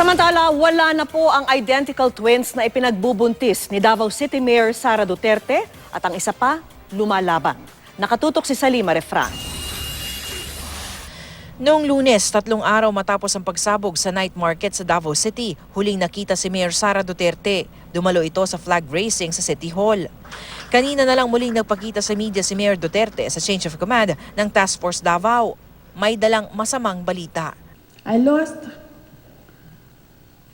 Samantala, wala na po ang identical twins na ipinagbubuntis ni Davao City Mayor Sara Duterte at ang isa pa, lumalaban. Nakatutok si Salima Refran. Noong Lunes, 3 araw matapos ang pagsabog sa night market sa Davao City, huling nakita si Mayor Sara Duterte. Dumalo ito sa flag raising sa City Hall. Kanina na lang muling nagpakita sa media si Mayor Duterte sa change of command ng Task Force Davao. May dalang masamang balita.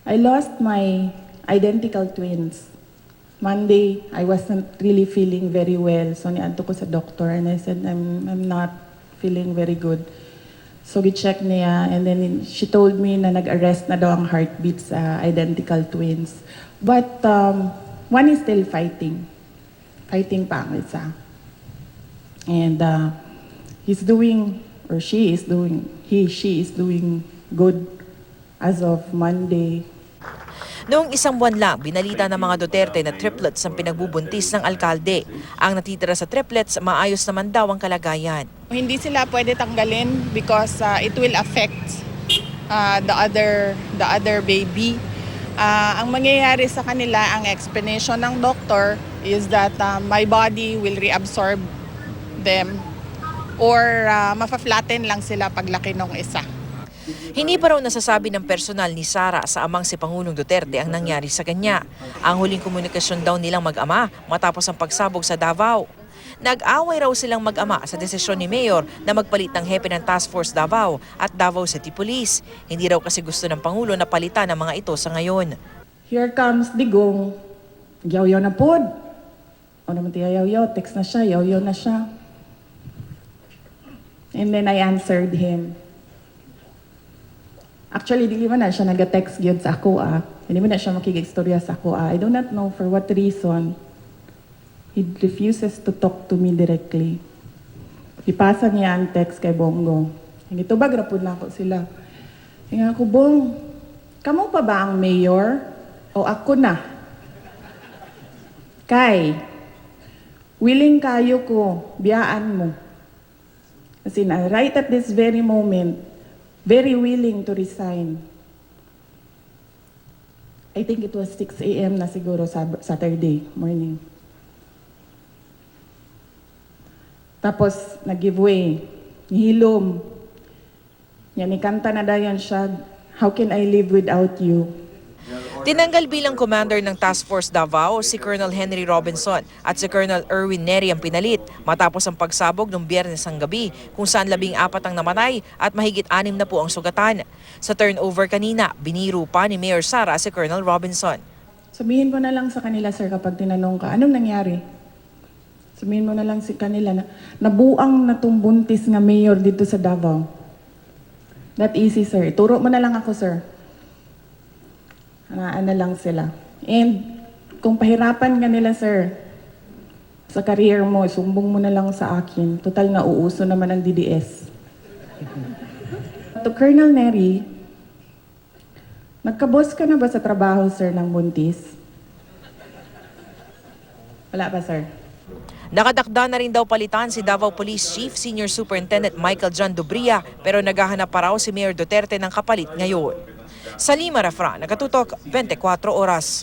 I lost my identical twins. Monday, I wasn't really feeling very well. So niadto ko sa doctor and I said, I'm not feeling very good. So we-check niya and then she told me na nag-arrest na daw ang heartbeat sa identical twins. But one is still fighting. Fighting pa ang isa. And he's doing, or she is doing good as of Monday. Noong isang buwan lang, binalita ng mga Duterte na triplets ang pinagbubuntis ng alkalde. Ang natitira sa triplets, maayos naman daw ang kalagayan. Hindi sila pwede tanggalin because it will affect the other baby. Ang mangyayari sa kanila, ang explanation ng doctor is that my body will reabsorb them or mafa-flatten lang sila paglaki ng isa. Hindi pa raw nasasabi ng personal ni Sara sa amang si Pangulong Duterte ang nangyari sa kanya. Ang huling komunikasyon daw nilang mag-ama matapos ang pagsabog sa Davao. Nag-away raw silang mag-ama sa desisyon ni Mayor na magpalit ng hepe ng Task Force Davao at Davao City Police. Hindi raw kasi gusto ng Pangulo na palitan ang mga ito sa ngayon. Here comes Digong. Yaw-yaw na pod. O naman tiya yaw-yaw, text na siya, yaw-yaw na siya. And then I answered him. Actually, di man na siya nag-text gyud sa ako Hindi man na siya makig-istorya sa ako I do not know for what reason. He refuses to talk to me directly. Ipasa niya ang text kay Bongo. Hindi tubag rapod na ako sila. Nga ako, Bong, kamo pa ba ang mayor? O ako na? Kay, willing kayo ko, biyaan mo. Kasi na, right at this very moment, very willing to resign. I think it was 6 a.m. na siguro Saturday morning. Tapos, nag-giveaway. Nihilom. Yan, ikanta na dayon siya, How can I live without you? Tinanggal bilang commander ng Task Force Davao si Colonel Henry Robinson at si Colonel Erwin Neri ang pinalit matapos ang pagsabog noong Biyernes ng gabi kung saan 14 ang namatay at mahigit 6 na po ang sugatan. Sa turnover kanina, biniro pa ni Mayor Sara si Colonel Robinson. Sabihin ko na lang sa kanila, sir, kapag tinanong ka, anong nangyari? Sabihin mo na lang sa kanila na nabuang na tong buntis nga mayor dito sa Davao. That easy, sir. Turo mo na lang ako, sir. Ano lang sila. And kung pahirapan ka nila, sir, sa career mo, sumbong mo na lang sa akin. Total nga uuso naman ang DDS. To Colonel Neri, nagkabos ka na ba sa trabaho, sir, ng buntis? Wala pa, sir. Nakadakda na rin daw palitan si Davao Police Chief Senior Superintendent Michael John Dubria pero naghahanap pa raw si Mayor Duterte ng kapalit ngayon. Salima Refran, Nakatutok, 24 Oras.